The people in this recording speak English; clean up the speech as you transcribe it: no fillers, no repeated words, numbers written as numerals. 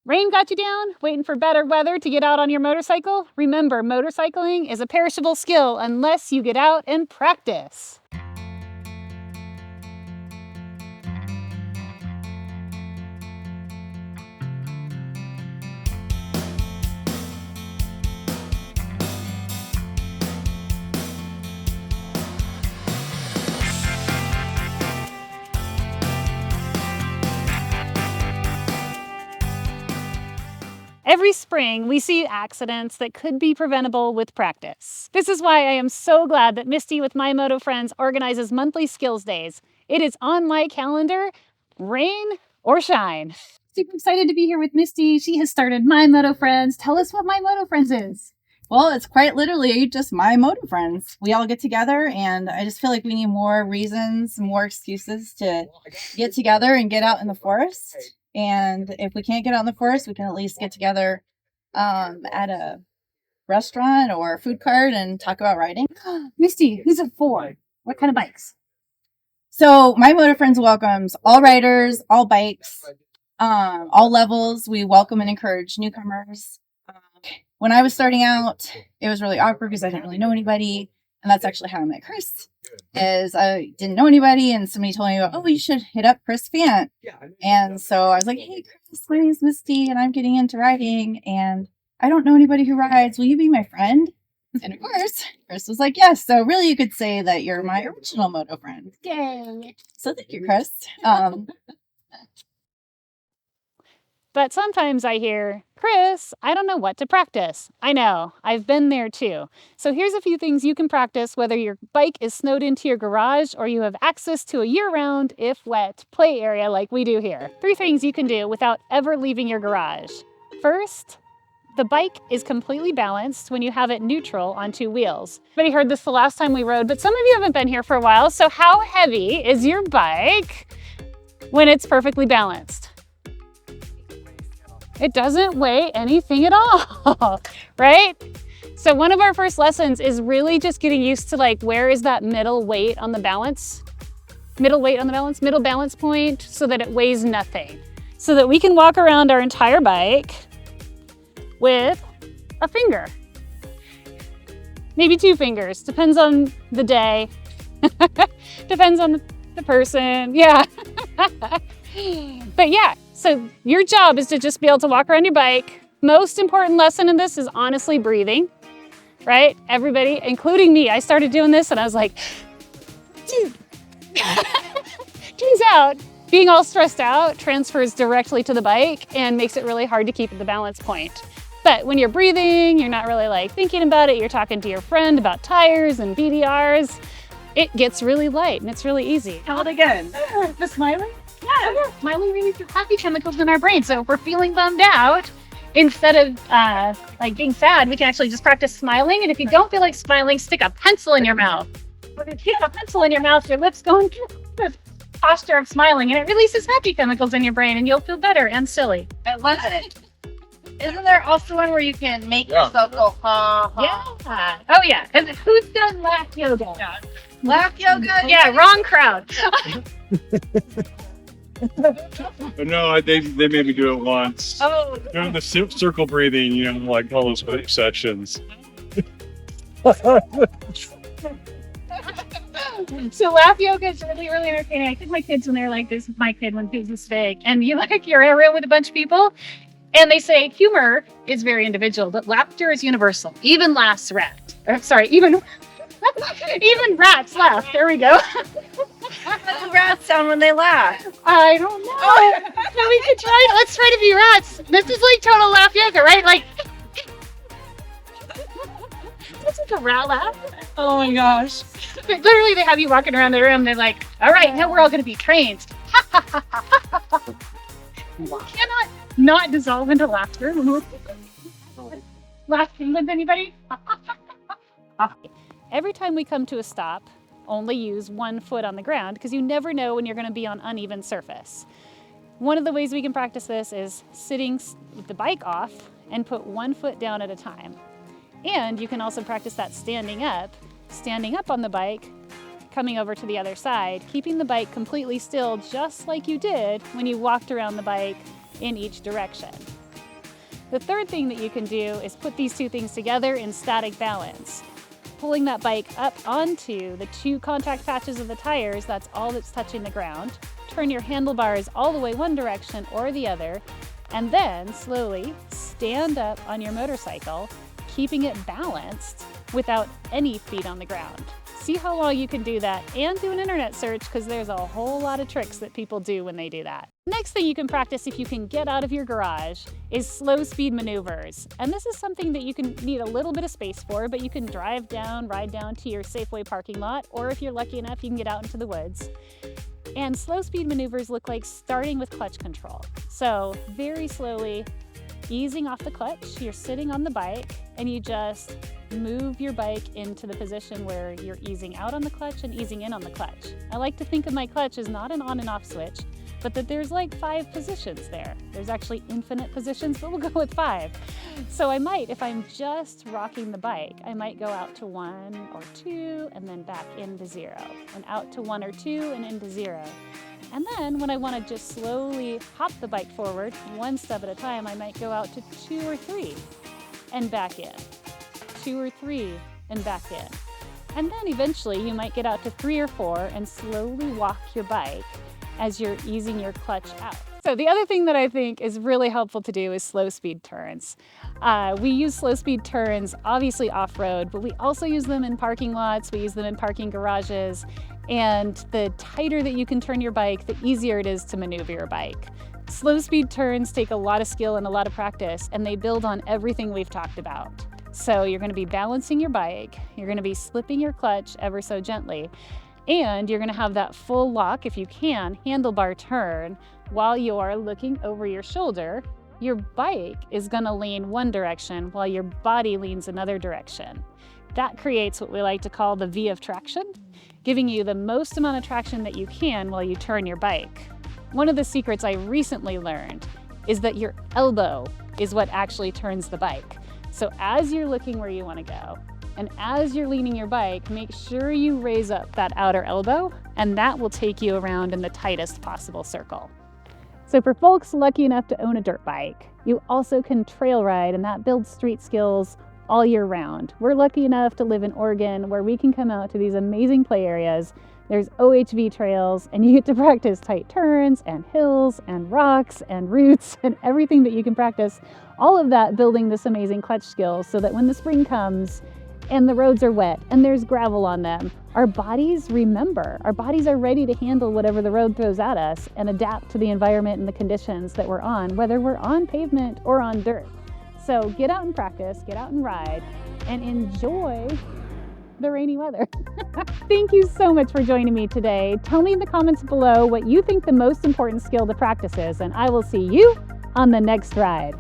Rain got you down? Waiting for better weather to get out on your motorcycle? Remember, motorcycling is a perishable skill unless you get out and practice. Every spring, we see accidents that could be preventable with practice. This is why I am so glad that Misty with My Moto Friends organizes monthly skills days. It is on my calendar, rain or shine. Super excited to be here with Misty. She has started My Moto Friends. Tell us what My Moto Friends is. Well, it's quite literally just My Moto Friends. We all get together, and I just feel like we need more reasons, more excuses to get together and get out in the forest. And if we can't get out in the forest, we can at least get together at a restaurant or a food cart and talk about riding. Misty, who's it for? What kind of bikes? So My Moto Friends welcomes all riders, all bikes, all levels. We welcome and encourage newcomers. When I was starting out, it was really awkward because I didn't really know anybody. And that's actually how I met Kris, is I didn't know anybody. And somebody told me, oh, you should hit up Kris Fant. And so I was like, hey, Kris, my name's Misty, and I'm getting into riding. And I don't know anybody who rides. Will you be my friend? And of course, Kris was like, yes. So really, you could say that you're my original moto friend. Yay. So thank you, Kris. But sometimes I hear, Kris, I don't know what to practice. I know, I've been there too. So here's a few things you can practice whether your bike is snowed into your garage or you have access to a year-round, if wet, play area like we do here. 3 things you can do without ever leaving your garage. First, the bike is completely balanced when you have it neutral on 2 wheels. Everybody heard this the last time we rode, but some of you haven't been here for a while, so how heavy is your bike when it's perfectly balanced? It doesn't weigh anything at all, right? So one of our first lessons is really just getting used to like, where is that middle weight on the balance? Middle balance point, so that it weighs nothing. So that we can walk around our entire bike with a finger. Maybe 2 fingers, depends on the day. Depends on the person, yeah. But yeah, so your job is to just be able to walk around your bike. Most important lesson in this is honestly breathing, right? Everybody, including me, I started doing this and I was like, turns out being all stressed out transfers directly to the bike and makes it really hard to keep at the balance point. But when you're breathing, you're not really like thinking about it, you're talking to your friend about tires and BDRs, it gets really light and it's really easy. Tell it again. The smiling? Yeah, smiling releases happy chemicals in our brain. So if we're feeling bummed out, instead of like being sad, we can actually just practice smiling. And if you don't feel like smiling, stick a pencil in your mouth. When you stick a pencil in your mouth, your lips go into the posture of smiling, and it releases happy chemicals in your brain, and you'll feel better and silly. I love it. Isn't there also one where you can make yourself go ha ha? Yeah. Oh yeah. And who's done laugh yoga? Yeah. Laugh yoga? Yeah, wrong crowd. No, they made me do it once. Oh. Doing the circle breathing, you know, like all those group sections. So laugh yoga is really, really entertaining. I think my kids, when they're like, this is my kid when he's this big, and you're in a room with a bunch of people, and they say humor is very individual, but laughter is universal. Even rats laugh. There we go. How do rats sound when they laugh? I don't know. So we could try. Let's try to be rats. This is like total laugh yoga, right? Like, that's like a rat laugh. Oh my gosh. But literally, they have you walking around the room. They're like, all right, now we're all going to be trained. Cannot not dissolve into laughter. Laughing with anybody? Every time we come to a stop, only use 1 foot on the ground because you never know when you're going to be on uneven surface. One of the ways we can practice this is sitting with the bike off and put 1 foot down at a time. And you can also practice that standing up on the bike, coming over to the other side, keeping the bike completely still just like you did when you walked around the bike in each direction. The third thing that you can do is put these two things together in static balance. Pulling that bike up onto the two contact patches of the tires, that's all that's touching the ground. Turn your handlebars all the way one direction or the other, and then slowly stand up on your motorcycle, keeping it balanced without any feet on the ground. See how long you can do that, and do an internet search, because there's a whole lot of tricks that people do when they do that. Next thing you can practice if you can get out of your garage is slow speed maneuvers. And this is something that you can need a little bit of space for, but you can ride down to your Safeway parking lot, or if you're lucky enough, you can get out into the woods. And slow speed maneuvers look like starting with clutch control. So very slowly, easing off the clutch, you're sitting on the bike, and you just move your bike into the position where you're easing out on the clutch and easing in on the clutch. I like to think of my clutch as not an on and off switch, but that there's like 5 positions there. There's actually infinite positions, but we'll go with 5. So I might, if I'm just rocking the bike, I might go out to 1 or 2 and then back into 0, and out to 1 or 2 and into 0. And then when I want to just slowly hop the bike forward, 1 step at a time, I might go out to 2 or 3 and back in. 2 or 3 and back in. And then eventually you might get out to 3 or 4 and slowly walk your bike as you're easing your clutch out. So the other thing that I think is really helpful to do is slow speed turns. We use slow speed turns obviously off-road, but we also use them in parking lots, we use them in parking garages, and the tighter that you can turn your bike, the easier it is to maneuver your bike. Slow speed turns take a lot of skill and a lot of practice, and they build on everything we've talked about. So you're going to be balancing your bike, you're going to be slipping your clutch ever so gently, and you're going to have that full lock, if you can, handlebar turn while you're looking over your shoulder. Your bike is going to lean one direction while your body leans another direction. That creates what we like to call the V of traction, giving you the most amount of traction that you can while you turn your bike. One of the secrets I recently learned is that your elbow is what actually turns the bike. So as you're looking where you want to go, and as you're leaning your bike, make sure you raise up that outer elbow, and that will take you around in the tightest possible circle. So for folks lucky enough to own a dirt bike, you also can trail ride, and that builds street skills all year round. We're lucky enough to live in Oregon, where we can come out to these amazing play areas. There's OHV trails, and you get to practice tight turns and hills and rocks and roots and everything that you can practice. All of that building this amazing clutch skill, so that when the spring comes and the roads are wet and there's gravel on them, our bodies remember. Our bodies are ready to handle whatever the road throws at us and adapt to the environment and the conditions that we're on, whether we're on pavement or on dirt. So get out and practice, get out and ride, and enjoy the rainy weather. Thank you so much for joining me today. Tell me in the comments below what you think the most important skill to practice is, and I will see you on the next ride.